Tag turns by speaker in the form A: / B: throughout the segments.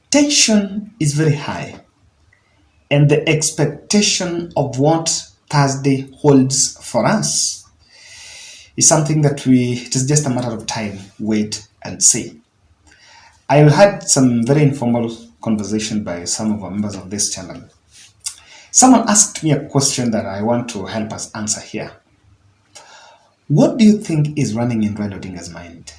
A: Tension is very high, and the expectation of what Thursday holds for us is something that it is just a matter of time, wait and see. I had some very informal conversation by some of our members of this channel. Someone asked me a question that I want to help us answer here. What do you think is running in Raila Odinga's mind?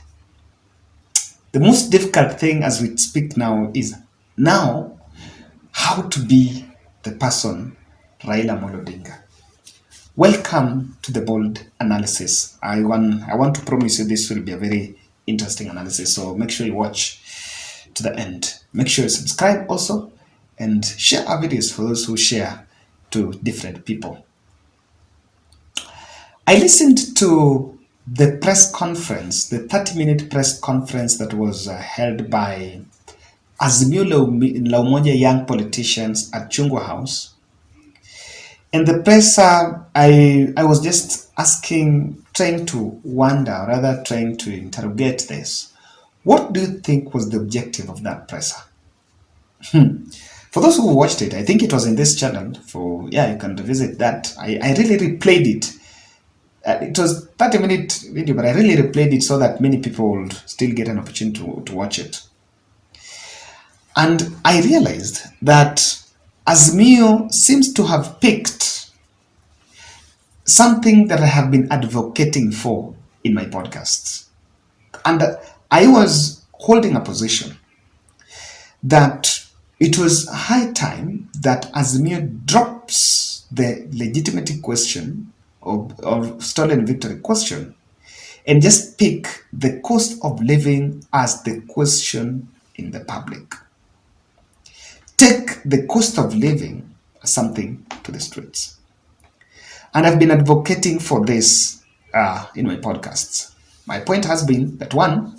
A: The most difficult thing as we speak now is how to be the person Raila Odinga. Welcome to the bold analysis. I want to promise you this will be a very interesting analysis, so make sure you watch to the end. Make sure you subscribe also and share our videos for those who share to different people. I listened to the press conference, the 30-minute press conference that was held by Azimio la Umoja young politicians at Chungwa House. And the press, I was just trying to interrogate this. What do you think was the objective of that presser? For those who watched it, I think it was in this channel. You can revisit that. I really replayed it. It was 30-minute video, but I really replayed it so that many people would still get an opportunity to watch it. And I realized that Azimio seems to have picked something that I have been advocating for in my podcasts. And I was holding a position that it was high time that Azimio drops the legitimacy question or stolen victory question and just pick the cost of living as the question in the public. Take the cost of living as something to the streets. And I've been advocating for this in my podcasts. My point has been that one,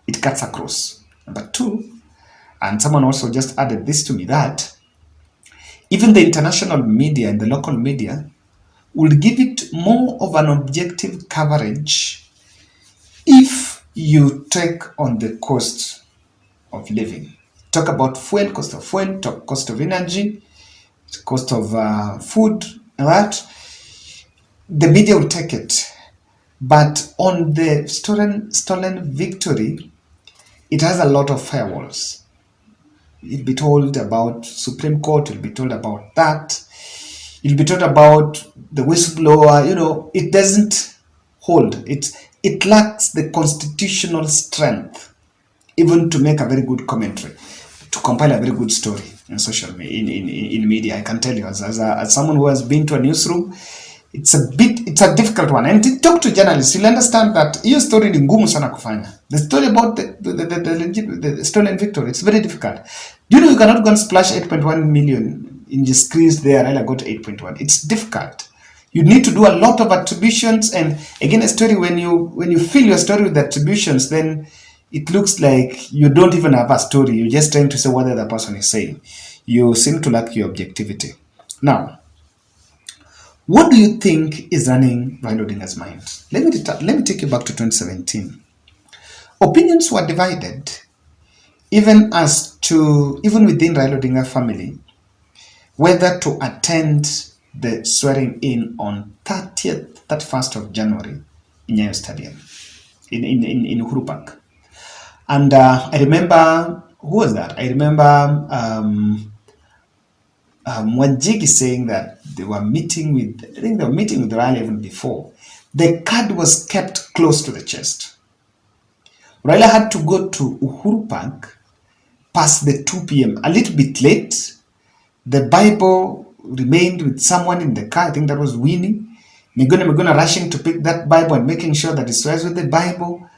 A: it cuts across. Number two, and someone also just added this to me, that even the international media and the local media will give it more of an objective coverage if you take on the cost of living. Talk about fuel, cost of fuel, talk cost of energy, cost of food, and that. The media will take it. But on the stolen victory, it has a lot of firewalls. You'll be told about Supreme Court, you'll be told about that. You'll be told about the whistleblower. It doesn't hold. It lacks the constitutional strength even to make a very good commentary, to compile a very good story in social in media. I can tell you, as someone who has been to a newsroom, it's a difficult one. And to talk to journalists, you'll understand that hiyo story ni ngumu sana kufanya. The story about the stolen victory, it's very difficult. You cannot go and splash 8.1 million in the screens there. Raila got 8.1. It's difficult. You need to do a lot of attributions, and again, a story when you fill your story with attributions, then it looks like you don't even have a story. You're just trying to say what the other person is saying. You seem to lack your objectivity. Now, what do you think is running Raila Odinga's mind? Let me take you back to 2017. Opinions were divided, even within Raila Odinga family, whether to attend the swearing in on 31st of January in Nyayo Stadium, in Uhuru Park. And I remember, who was that? I remember Wanjigi saying that they were meeting with Raila even before. The card was kept close to the chest. Raila had to go to Uhuru Park past the 2 p.m. a little bit late. The Bible remained with someone in the car. I think that was Winnie. Miguna rushing to pick that Bible and making sure that he swears with the Bible.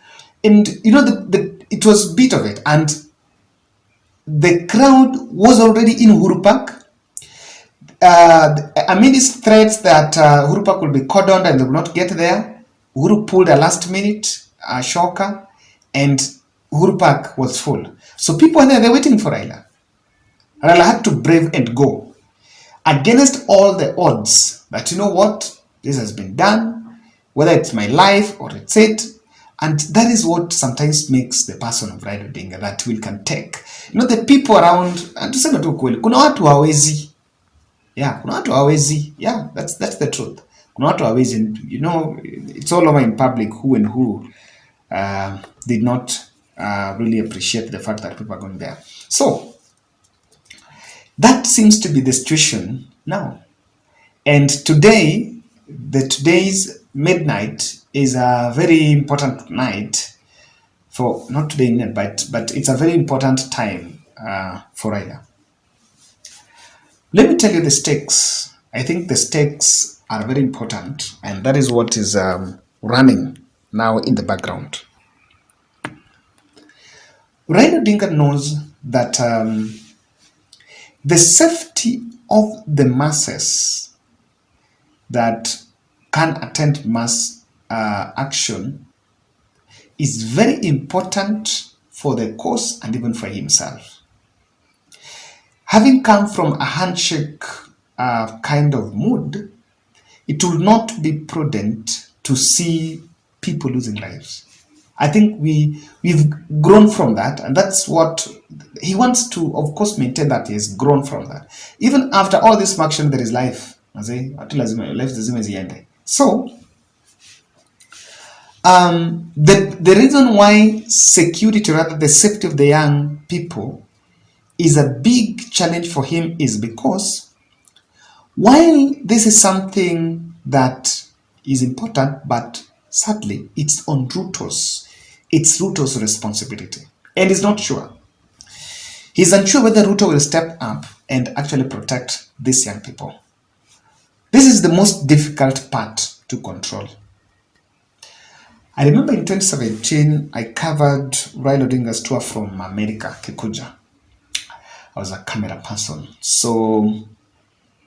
A: And it was a bit of it. And the crowd was already in Uhuru Park. Amidst threats that Uhuru Park will be cordoned and they will not get there, Uhuru pulled a last minute shocker, and Uhuru Park was full. So people were there, they're waiting for Raila. Raila had to brave and go against all the odds that, this has been done, whether it's my life or it's it. And that is what sometimes makes the person of Raila Odinga that we can take. The people around, and tuseme tu kweli, kuna watu hawezi. Yeah, kuna watu hawezi. Yeah, that's the truth. Kuna watu hawezi. It's all over in public who and who did not really appreciate the fact that people are going there. So, that seems to be the situation now. And today's midnight is a very important night for, not today night, but it's a very important time for Raila. Let me tell you the stakes. I think the stakes are very important, and that is what is running now in the background. Raila Odinga knows that the safety of the masses that can attend mass action is very important for the cause and even for himself. Having come from a handshake kind of mood, it will not be prudent to see people losing lives. I think we've grown from that, and that's what he wants to, of course, maintain, that he has grown from that. Even after all this action, there is life. So, the reason why security, rather the safety of the young people, is a big challenge for him is because while this is something that is important, but sadly, it's on Ruto's responsibility, and he's not sure. He's unsure whether Ruto will step up and actually protect these young people. This is the most difficult part to control. I remember in 2017, I covered Raila Odinga's tour from America, Kikuja. I was a camera person. So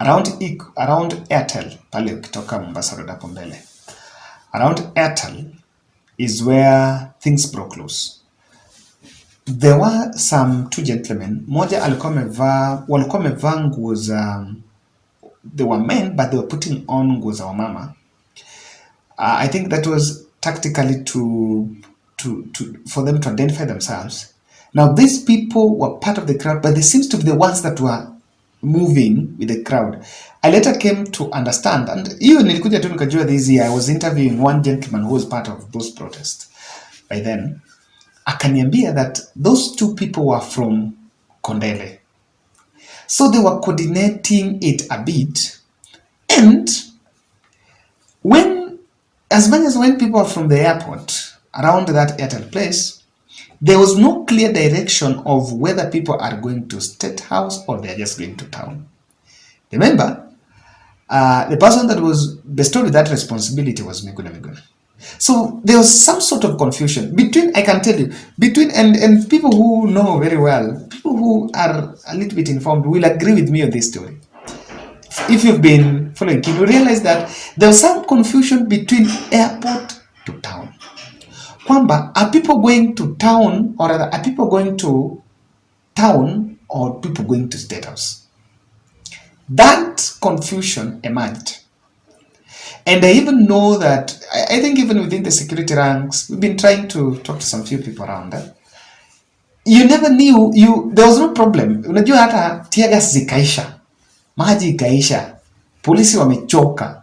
A: around Airtel, pale ukitoka Mombasa Road hapo mbele. Around Airtel is where things broke loose. There were some two gentlemen. Moja walikuwa wamevaa nguo za, they were men, but they were putting on nguo za wamama. I think that was tactically for them to identify themselves. Now these people were part of the crowd, but they seems to be the ones that were moving with the crowd. I later came to understand, and even nilikuja tu nikajua this year, I was interviewing one gentleman who was part of those protests. By then, akaniambia that those two people were from Kondele. So they were coordinating it a bit. And as much as when people are from the airport around that Airtel place, there was no clear direction of whether people are going to Statehouse or they are just going to town. Remember, the person that was bestowed with that responsibility was Miguna. So there was some sort of confusion between, I can tell you, and people who know very well, people who are a little bit informed will agree with me on this story. If you've been following, you realize that there was some confusion between airport to town. Kwamba, are people going to town, or rather, are people going to town or people going to Statehouse? That confusion emerged. And I even know that, I think even within the security ranks, we've been trying to talk to some few people around that. You never knew, there was no problem. Unajua hata tear gas zikaisha, maji ikaisha, polisi wamechoka.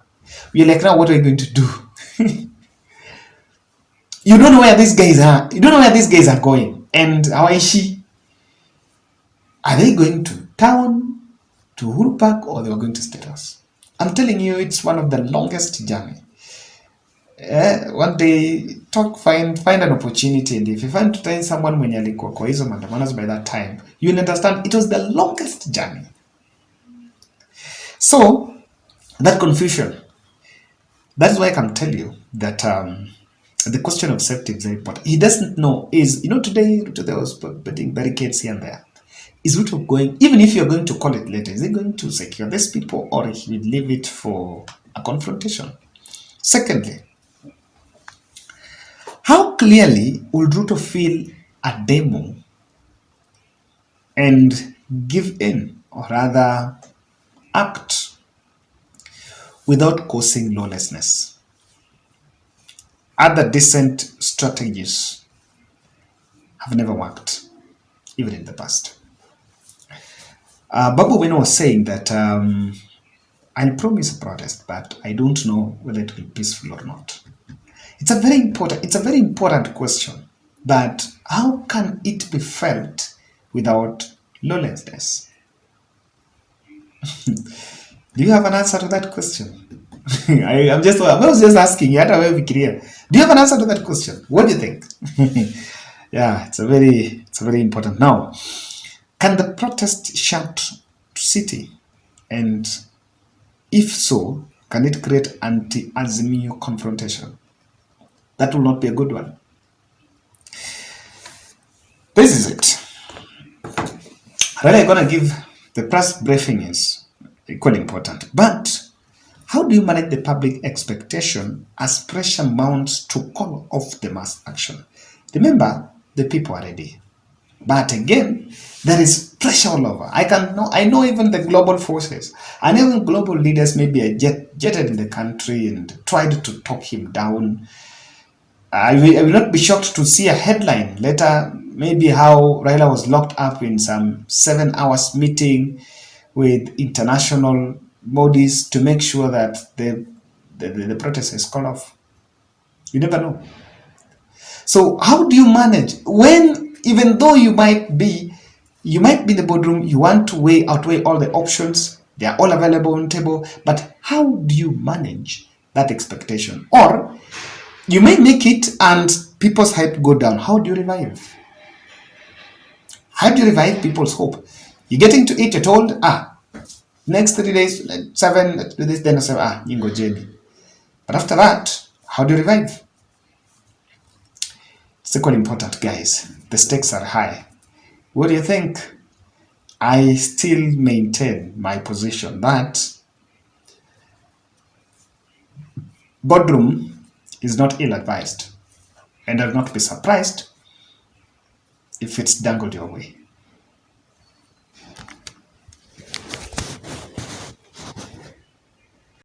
A: You're like, now what are we going to do? You don't know where these guys are. You don't know where these guys are going. And hawaishi. Are they going to town, to Uhuru Park, or they are going to Statehouse? I'm telling you, it's one of the longest journey. One day, find an opportunity, and if you find someone mwenye alikuwa kwa hizo maandamano by that time, you will understand it was the longest journey. So, that confusion, that's why I can tell you that the question of safety is very important. He doesn't know today there was putting barricades here and there. Is Ruto going, even if you're going to call it later, is he going to secure these people, or he will leave it for a confrontation? Secondly, how clearly will Ruto feel a demo and give in, or rather act without causing lawlessness? other decent strategies have never worked, even in the past. Babu Wino was saying that I'll promise a protest, but I don't know whether it will be peaceful or not. It's a very important question. But how can it be felt without lawlessness? Do you have an answer to that question? I was just asking you. Do you have an answer to that question? What do you think? Yeah, it's a very important. Now, can the protest shut city? And if so, can it create anti-Azimio confrontation? That will not be a good one. This is it. Really, I'm going to give the press briefing is equally important. But how do you manage the public expectation as pressure mounts to call off the mass action? Remember, the people are ready. But again, there is pressure all over. I know even the global forces and even global leaders maybe are jetted in the country and tried to talk him down. I will not be shocked to see a headline later, maybe how Raila was locked up in some 7 hours meeting with international bodies to make sure that the protest is called off. You never know. So how do you manage when, even though you might be in the boardroom, you want to outweigh all the options, they are all available on the table, but how do you manage that expectation? Or you may make it and people's hype go down. How do you revive? How do you revive people's hope? You get into it, you're told, next 3 days, 7, let's do this, then I say, you go Jenny. But after that, how do you revive? It's equally important, guys. The stakes are high. What do you think? I still maintain my position that boardroom is not ill-advised, and I'll not be surprised if it's dangled your way.